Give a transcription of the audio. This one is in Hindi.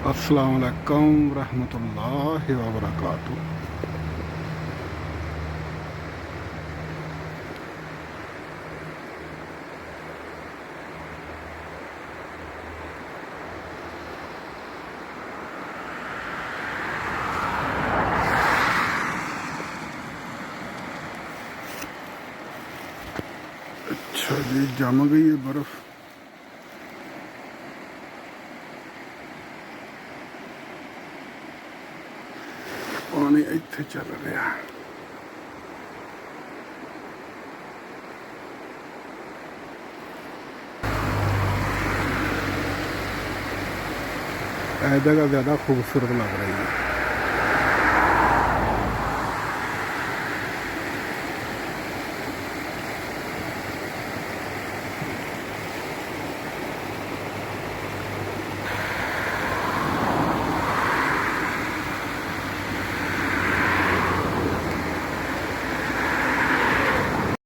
अस्सलाम वालेकुम रहमतुल्लाहि व बरकातुहू। अच्छा जी, जम गई है बर्फ। पानी इत्थे चल रहा है। ऐ जगह ज़्यादा खूबसूरत लग रही है।